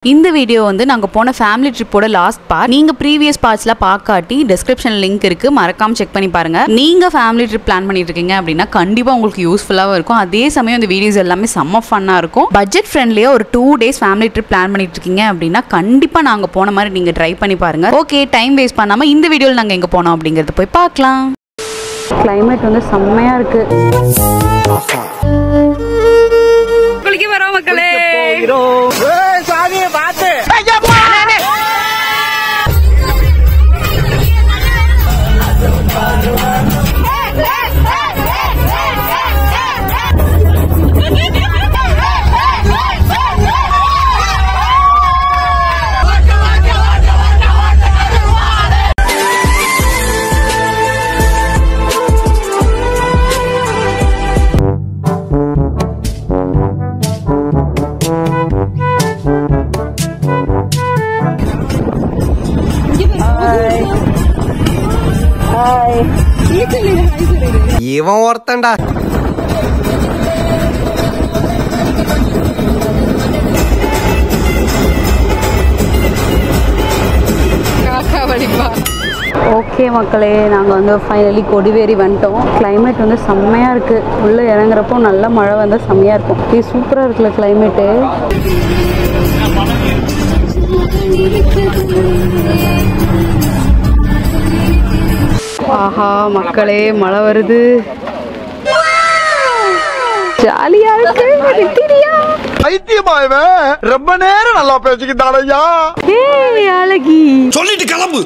இந்த வீடியோ வந்து நாங்க போன ஃபேமிலி ட்ரிப்போட லாஸ்ட் பார்ட். நீங்க ப்ரீவியஸ் பார்ட்ஸ்ல பார்க்காட்டி டிஸ்கிரிப்ஷன் லிங்க் இருக்கு, மறக்காம செக் பண்ணி பாருங்க. நீங்க ஃபேமிலி ட்ரிப் பிளான் பண்ணிட்டு இருக்கீங்க அப்படின்னா கண்டிப்பா உங்களுக்கு யூஸ்ஃபுல்லாவும் இருக்கும். அதே சமயம் இந்த வீடியோஸ் எல்லாமே செம்ம ஃபன்னா இருக்கும். பட்ஜெட் ஃப்ரெண்ட்லியா ஒரு 2 days ஃபேமிலி ட்ரிப் பிளான் பண்ணிட்டு இருக்கீங்க அப்படின்னா கண்டிப்பா நாங்க போன மாதிரி நீங்க ட்ரை பண்ணி பாருங்க. ஓகே, டைம் வேஸ்ட் பண்ணாம இந்த வீடியோல நாங்க எங்க போனோம் அப்படிங்கறத போய் பார்க்கலாம். கிளைமேட் வந்து செம்மையா இருக்கு. குளிக்க வரோம் மக்களே. இவன் ஒருத்தன்டா. ஓகே மக்களே, நாங்கள் வந்து ஃபைனலி கொடிவேரி வந்துட்டோம். கிளைமேட் வந்து செம்மையாக இருக்குது. உள்ளே இறங்குறப்போ நல்ல மழை வந்தால் செம்மையாக இருக்கும். இது சூப்பராக இருக்குல்ல கிளைமேட்டு. ஆஹா மக்களே, மழை வருது, ஜாலியா இருக்கு. ரொம்ப நேரம் நல்லா பேசிக்கிட்டாடையா. அழகி சொல்லிட்டு கிளம்பு.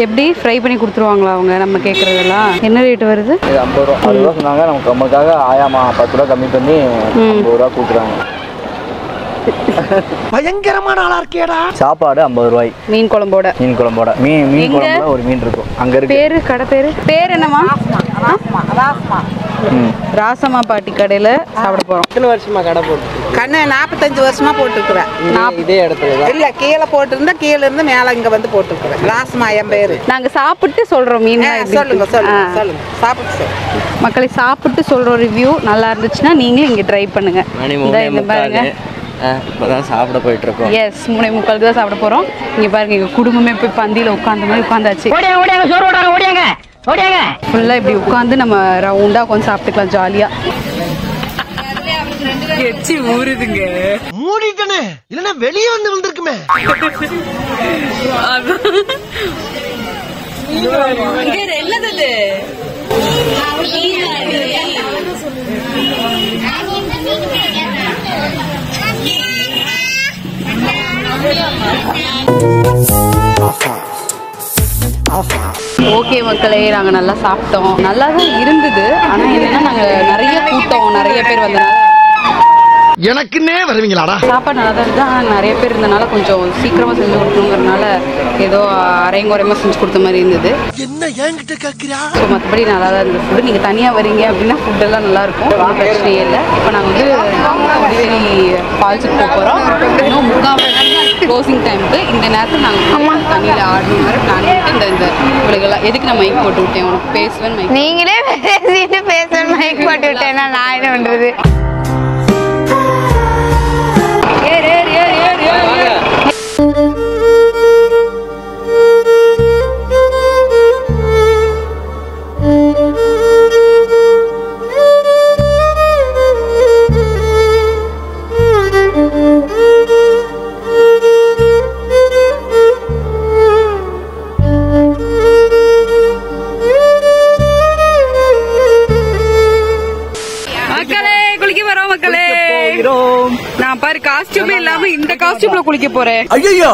எப்படி ஃப்ரை பண்ணி கொடுத்துருவாங்களா அவங்க? நம்ம கேட்கறதெல்லாம் என்ன ரேட் வருது? 50 ரூபா 60 ரூபா சொன்னாங்க. நமக்காக ஆயாமா 10 ரூபா கம்மி பண்ணி 50 ரூபா கூட்டுறாங்க. பயங்கரமான ஆளா இருக்கேடா. சாப்பாடு 50 ரூபாய். மீன் குழம்போட மீன் குழம்போட மீன் குழம்போட ஒரு மீன் இருக்கும் அங்க இருக்கு. பேரு கடை பேர் என்னமா? ராசமா பாட்டி கடையில சாப்பிட போறோம். எத்தனை வருஷமா கடை போட்டு? கண்ணு 45 வருஷமா போட்டுருக்குறேன். இதே இடத்துல இல்ல, கீழே போட்டிருந்தா கீழே இருந்து மேல இங்க வந்து போட்டுருக்குறேன். ராசமா என் பேரு. நாங்க சாப்பிட்டு சொல்றோம். மீன் சொல்லுங்க சாப்பிட்டு சொல்லுங்க. மக்களை சாப்பிட்டு சொல்ற ரிவ்யூ நல்லா இருந்துச்சுன்னா நீங்களும் இங்க ட்ரை பண்ணுங்க. இந்த பாருங்க, இப்பதான் சாப்பிட போயிட்டு இருக்கோம். எஸ், 3:45 தான் சாப்பிட போறோம். இங்க பாருங்க, எங்க குடும்பமே போய் பந்தியில உட்கார்ந்த மாதிரி உட்காந்தாச்சு. ஃபுல்லா இப்படி உட்காந்து நம்ம ரவுண்டா உட்காந்து சாப்பிட்டுக்கலாம் ஜாலியா. எச்சி ஊறுதுங்க. மூடிட்டனே, இல்லனா வெளியே வந்து விழுந்திருக்குமே. என்னது ஓகே மக்களே, நாங்க நல்லா சாப்பிட்டோம். நல்லா தான் இருந்தது. ஆனா என்னன்னா நாங்க நிறைய கூட்டம், நிறைய பேர் வந்தனால எனக்குன்னே வருவீங்களாடா. சாப்பாடு நல்லா தான் இருந்தது. ஆனால் நிறைய பேர் இருந்தனால கொஞ்சம் சீக்கிரமா செஞ்சு கொடுக்கணுங்கிறதுனால ஏதோ அரைங்குறையமா செஞ்சு கொடுத்த மாதிரி இருந்தது. என்ன என்கிட்ட கேட்கிறா? ஸோ மற்றபடி நல்லா தான் இருந்தது ஃபுட்டு. நீங்கள் தனியாக வரீங்க அப்படின்னா ஃபுட்டெல்லாம் நல்லா இருக்கும், ஒன்றும் பிரச்சனையே இல்லை. இப்போ நாங்கள் வந்து கொடிவேரி ஃபால்ஸுக்கு போக போகிறோம். இன்னும் 3/4 க்ளோசிங் டைமுக்கு இந்த நேரத்தில் நாங்கள் தண்ணியில் ஆடணும் மாதிரி பிளான் பண்ணிட்டு இந்த இவளுக்கெல்லாம் எதுக்கு நான் மைக் போட்டு விட்டேன்? உனக்கு பேசுவேன் மைக். நீங்களே பேசிட்டு பேசுவேன் மைக் போட்டு விட்டேன்னா நான் என்ன பண்றது? நான் பாரு காஸ்டியூமே இல்லாம இந்த காஸ்டியூம்ல குளிக்க போறேன். ஐயோ,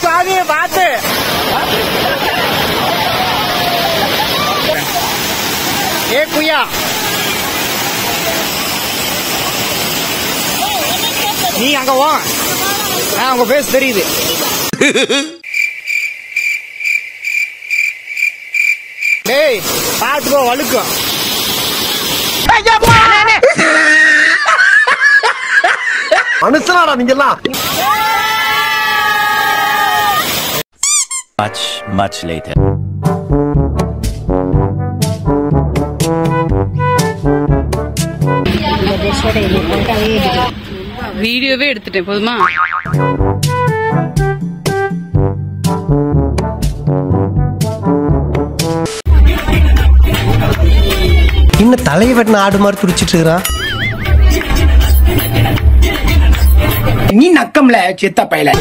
சாமி பாத்து ஏ குய்யா, நீ அங்க வா. உங்க பேஸ் தெரியுது. டேய் பாத்துக்கோ, வழுக்கும். மனுஷனாடா நீங்க எல்லாம். Much later. வீடியோவே எடுத்துட்டேன் போதுமா? இன்னும் தலையை வெட்டின ஆடு மாதிரி துடிச்சிட்டு இருக்கிறான். நீ நக்கம்ல சித்த பையல.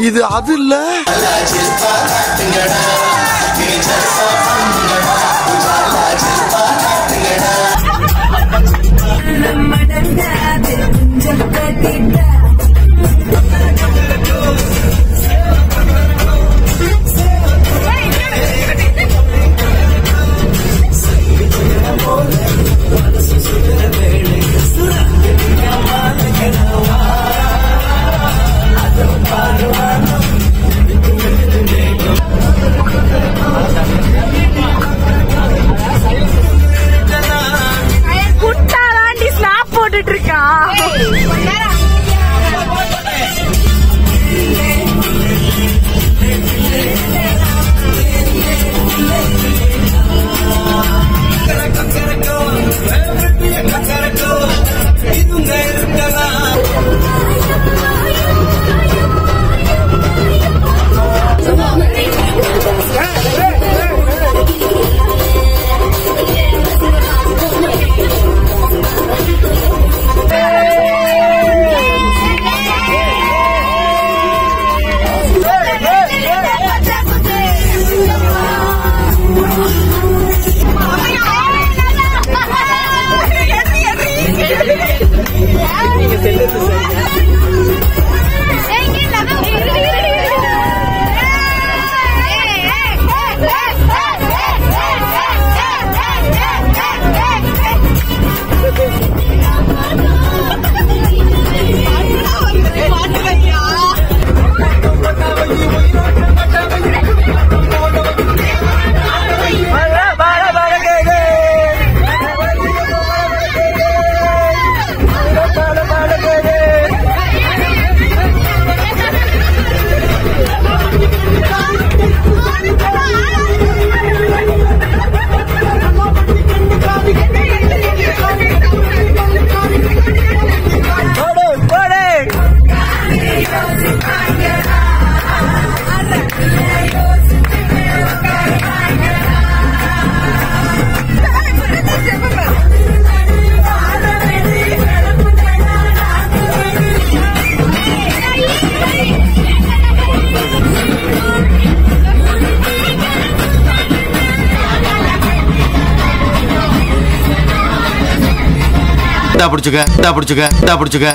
இது அது இல்ல. புடிச்சுக்க.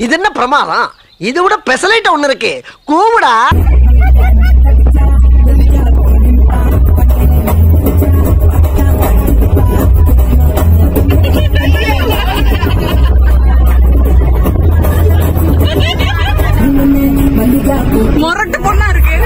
இது என்ன பிரமாதம்? இது விட பெசலைட் ஒண்ணு இருக்கு. கூவுடா. மொரட்டு பொண்ணா இருக்கு.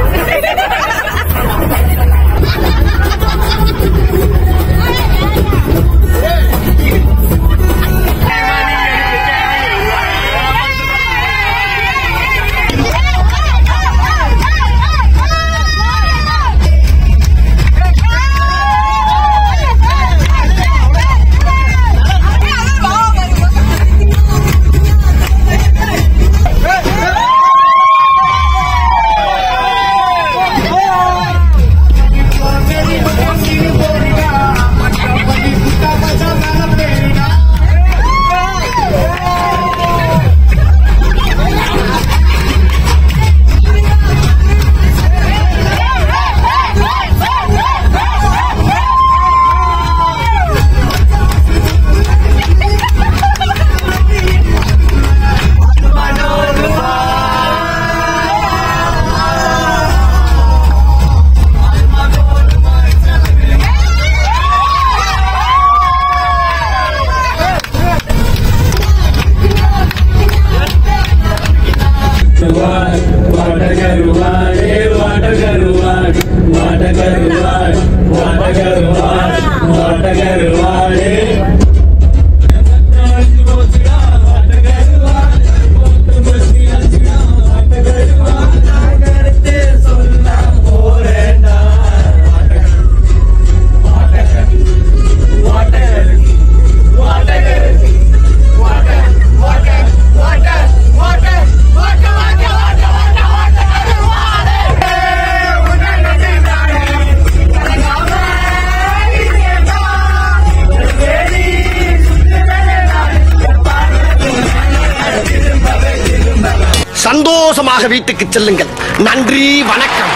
சந்தோஷமாக வீட்டுக்கு செல்லுங்கள். நன்றி, வணக்கம்.